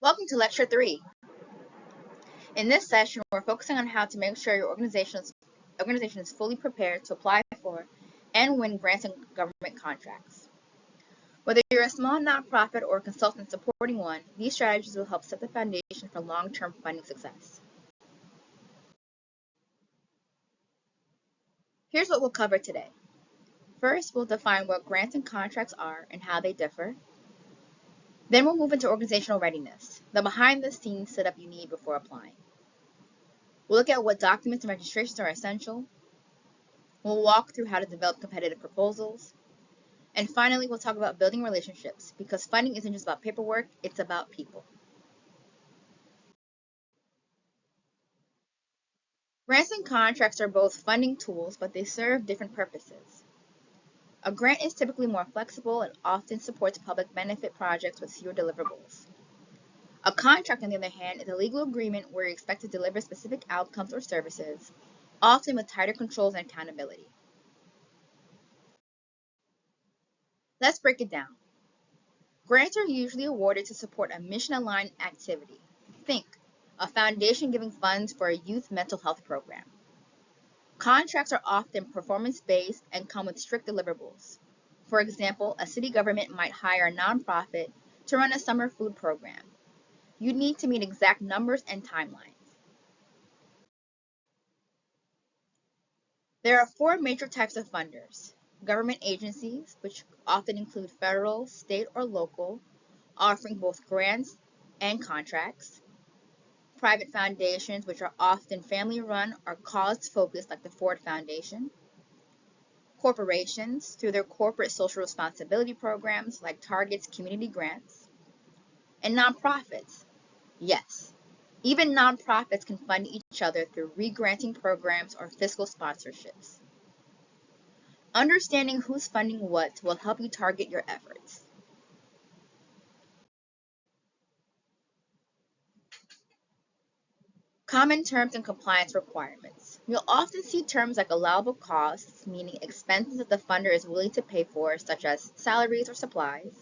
Welcome to Lecture 3. In this session, we're focusing on how to make sure your organization is fully prepared to apply for and win grants and government contracts. Whether you're a small nonprofit or a consultant supporting one, these strategies will help set the foundation for long-term funding success. Here's what we'll cover today. First, we'll define what grants and contracts are and how they differ. Then we'll move into organizational readiness, the behind-the-scenes setup you need before applying. We'll look at what documents and registrations are essential. We'll walk through how to develop competitive proposals. And finally, we'll talk about building relationships, because funding isn't just about paperwork, it's about people. Grants and contracts are both funding tools, but they serve different purposes. A grant is typically more flexible and often supports public benefit projects with fewer deliverables. A contract, on the other hand, is a legal agreement where you expect to deliver specific outcomes or services, often with tighter controls and accountability. Let's break it down. Grants are usually awarded to support a mission-aligned activity. Think, a foundation giving funds for a youth mental health program. Contracts are often performance-based and come with strict deliverables. For example, a city government might hire a nonprofit to run a summer food program. You need to meet exact numbers and timelines. There are four major types of funders. Government agencies, which often include federal, state, or local, offering both grants and contracts. Private foundations, which are often family-run or cause-focused, like the Ford Foundation. Corporations, through their corporate social responsibility programs, like Target's community grants. And nonprofits. Yes, even nonprofits can fund each other through re-granting programs or fiscal sponsorships. Understanding who's funding what will help you target your efforts. Common terms and compliance requirements. You'll often see terms like allowable costs, meaning expenses that the funder is willing to pay for, such as salaries or supplies,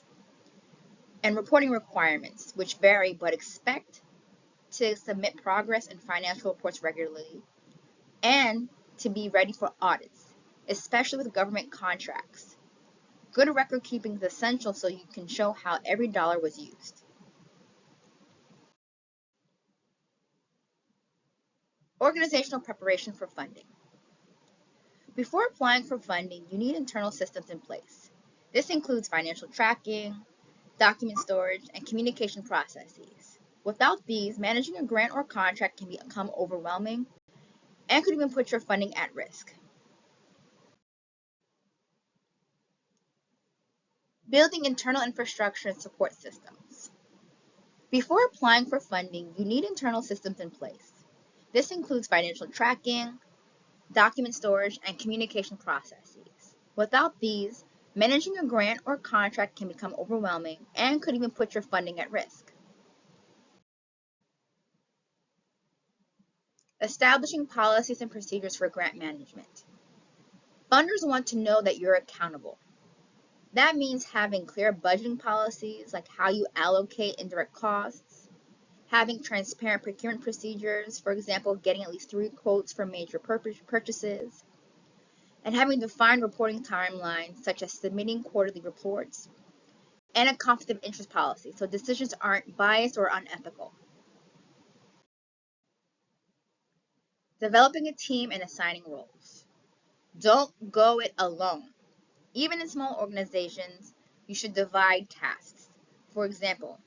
and reporting requirements, which vary but expect to submit progress and financial reports regularly, and to be ready for audits, especially with government contracts. Good record keeping is essential so you can show how every dollar was used. Organizational preparation for funding. Before applying for funding, you need internal systems in place. This includes financial tracking, document storage, and communication processes. Without these, managing a grant or contract can become overwhelming and could even put your funding at risk. Building internal infrastructure and support systems. Before applying for funding, you need internal systems in place. This includes financial tracking, document storage, and communication processes. Without these, managing a grant or contract can become overwhelming and could even put your funding at risk. Establishing policies and procedures for grant management. Funders want to know that you're accountable. That means having clear budgeting policies, like how you allocate indirect costs, having transparent procurement procedures, for example, getting at least 3 quotes for major purchases, and having defined reporting timelines, such as submitting quarterly reports, and a conflict of interest policy, so decisions aren't biased or unethical. Developing a team and assigning roles. Don't go it alone. Even in small organizations, you should divide tasks. For example,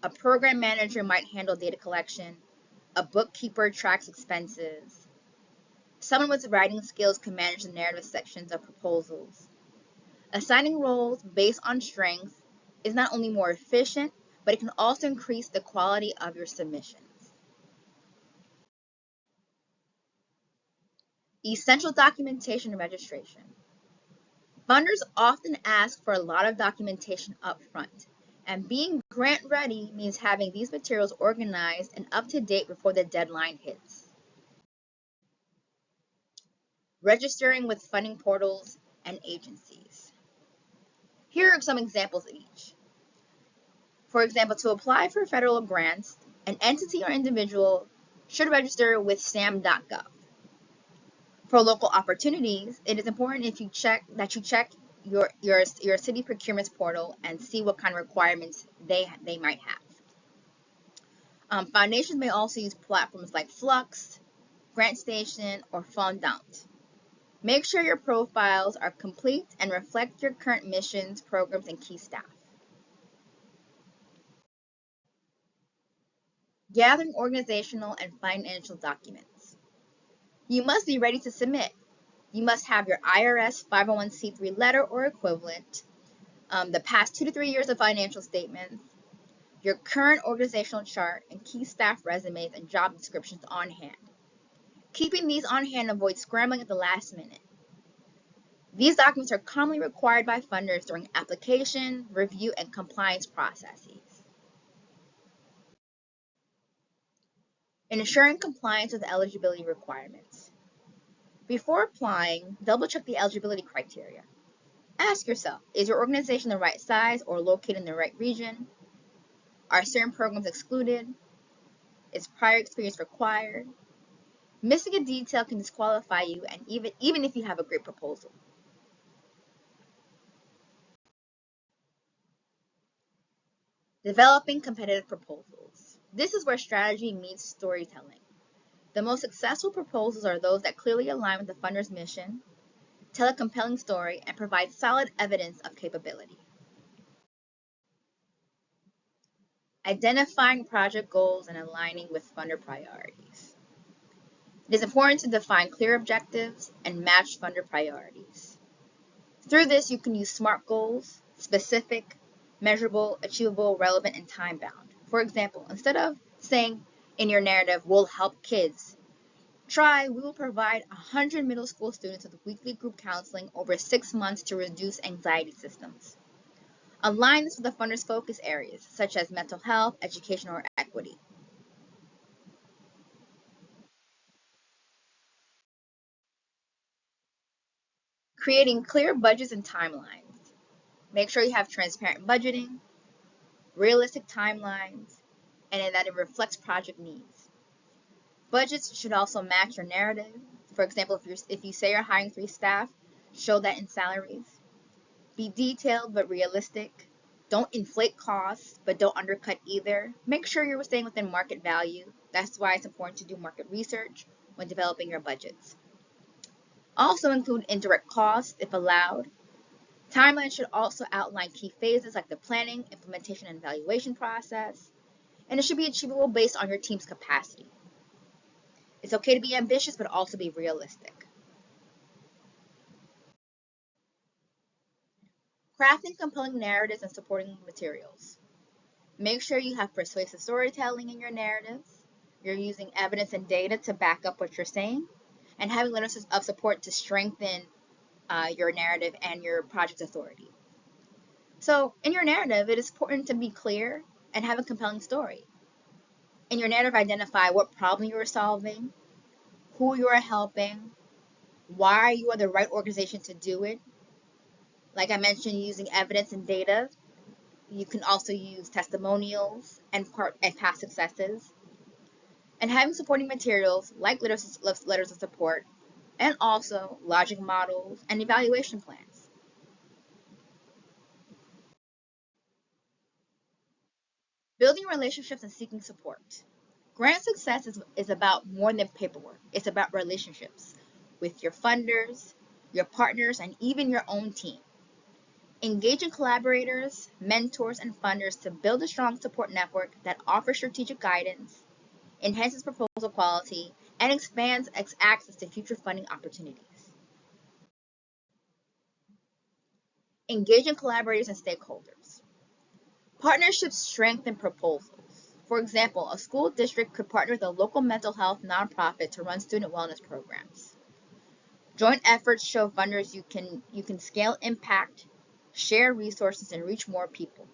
a program manager might handle data collection, a bookkeeper tracks expenses, someone with writing skills can manage the narrative sections of proposals. Assigning roles based on strengths is not only more efficient, but it can also increase the quality of your submissions. Essential documentation and registration. Funders often ask for a lot of documentation up front, and being grant ready means having these materials organized and up to date before the deadline hits. Registering with funding portals and agencies. Here are some examples of each. For example, to apply for federal grants, an entity or individual should register with sam.gov. For local opportunities, it is important if you check your city procurement's portal and see what kind of requirements they might have. Foundations may also use platforms like Flux, GrantStation, or Fondant. Make sure your profiles are complete and reflect your current missions, programs, and key staff. Gathering organizational and financial documents. You must be ready to submit. You must have your IRS 501c3 letter or equivalent, the past 2 to 3 years of financial statements, your current organizational chart, and key staff resumes and job descriptions on hand. Keeping these on hand avoids scrambling at the last minute. These documents are commonly required by funders during application, review, and compliance processes. Ensuring compliance with eligibility requirements. Before applying, double-check the eligibility criteria. Ask yourself, is your organization the right size or located in the right region? Are certain programs excluded? Is prior experience required? Missing a detail can disqualify you, and even if you have a great proposal. Developing competitive proposals. This is where strategy meets storytelling. The most successful proposals are those that clearly align with the funder's mission, tell a compelling story, and provide solid evidence of capability. Identifying project goals and aligning with funder priorities. It is important to define clear objectives and match funder priorities. Through this, you can use SMART goals: specific, measurable, achievable, relevant, and time-bound. For example, instead of saying in your narrative, "we'll help kids," try, "we will provide 100 middle school students with weekly group counseling over 6 months to reduce anxiety symptoms." Align this with the funder's focus areas, such as mental health, education, or equity. Creating clear budgets and timelines. Make sure you have transparent budgeting, realistic timelines, and that it reflects project needs. Budgets should also match your narrative. For example, if you say you're hiring 3 staff, show that in salaries. Be detailed but realistic. Don't inflate costs, but don't undercut either. Make sure you're staying within market value. That's why it's important to do market research when developing your budgets. Also include indirect costs if allowed. Timelines should also outline key phases like the planning, implementation, and evaluation process. And it should be achievable based on your team's capacity. It's okay to be ambitious, but also be realistic. Crafting compelling narratives and supporting materials. Make sure you have persuasive storytelling in your narratives. You're using evidence and data to back up what you're saying, and having letters of support to strengthen your narrative and your project authority. So, in your narrative, it is important to be clear and have a compelling story. In your narrative, identify what problem you are solving, who you are helping, why you are the right organization to do it. Like I mentioned, using evidence and data. You can also use testimonials and past successes. And having supporting materials like letters of support, and also logic models and evaluation plans. Building relationships and seeking support. Grant success is about more than paperwork. It's about relationships with your funders, your partners, and even your own team. Engaging collaborators, mentors, and funders to build a strong support network that offers strategic guidance, enhances proposal quality, and expands access to future funding opportunities. Engaging collaborators and stakeholders. Partnerships strengthen proposals. For example, a school district could partner with a local mental health nonprofit to run student wellness programs. Joint efforts show funders you can scale impact, share resources, and reach more people.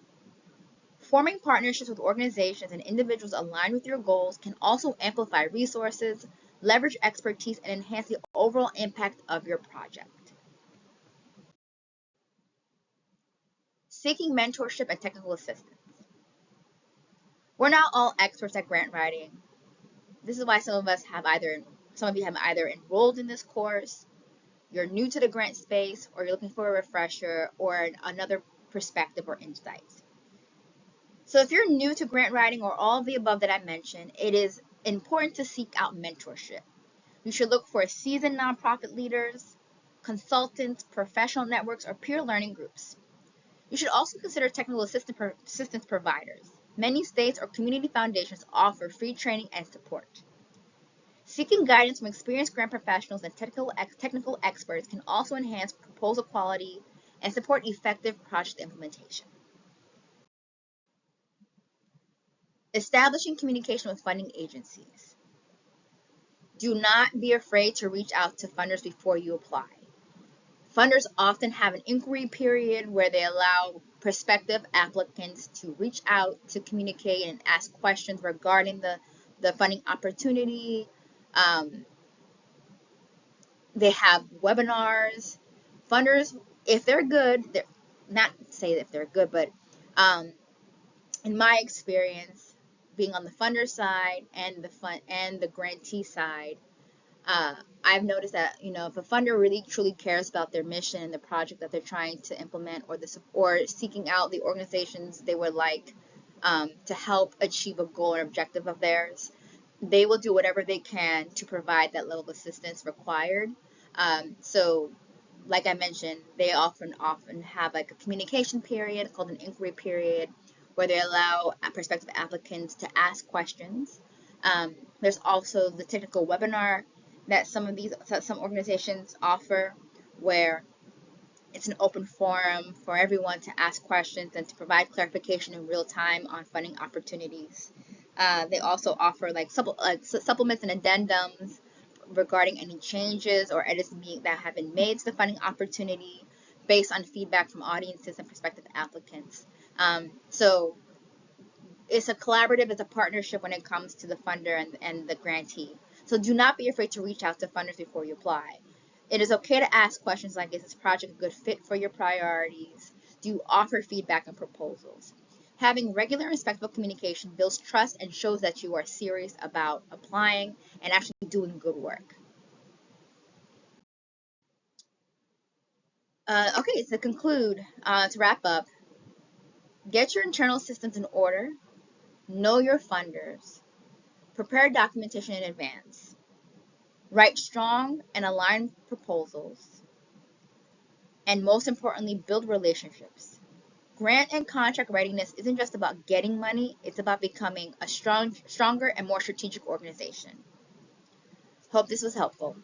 Forming partnerships with organizations and individuals aligned with your goals can also amplify resources, leverage expertise, and enhance the overall impact of your project. Seeking mentorship and technical assistance. We're not all experts at grant writing. This is why some of you have either enrolled in this course, you're new to the grant space, or you're looking for a refresher or another perspective or insight. So if you're new to grant writing or all of the above that I mentioned, it is important to seek out mentorship. You should look for seasoned nonprofit leaders, consultants, professional networks, or peer learning groups. You should also consider technical assistance providers. Many states or community foundations offer free training and support. Seeking guidance from experienced grant professionals and technical experts can also enhance proposal quality and support effective project implementation. Establishing communication with funding agencies. Do not be afraid to reach out to funders before you apply. Funders often have an inquiry period where they allow prospective applicants to reach out, to communicate, and ask questions regarding the funding opportunity. They have webinars. Funders, if they're good, they're not say if they're good, but in my experience, being on the funder side and the grantee side, I've noticed that if a funder really truly cares about their mission and the project that they're trying to implement, or seeking out the organizations they would like to help achieve a goal or objective of theirs, they will do whatever they can to provide that level of assistance required. So, like I mentioned, they often have like a communication period called an inquiry period, where they allow prospective applicants to ask questions. There's also the technical webinar that some organizations offer, where it's an open forum for everyone to ask questions and to provide clarification in real time on funding opportunities. They also offer supplements and addendums regarding any changes or edits that have been made to the funding opportunity based on feedback from audiences and prospective applicants. So it's a collaborative, it's a partnership when it comes to the funder and the grantee. So do not be afraid to reach out to funders before you apply. It is okay to ask questions like, is this project a good fit for your priorities? Do you offer feedback and proposals? Having regular and respectful communication builds trust and shows that you are serious about applying and actually doing good work. Okay, to conclude, to wrap up, get your internal systems in order, know your funders, prepare documentation in advance, write strong and aligned proposals, and most importantly, build relationships. Grant and contract readiness isn't just about getting money, it's about becoming a stronger and more strategic organization. Hope this was helpful.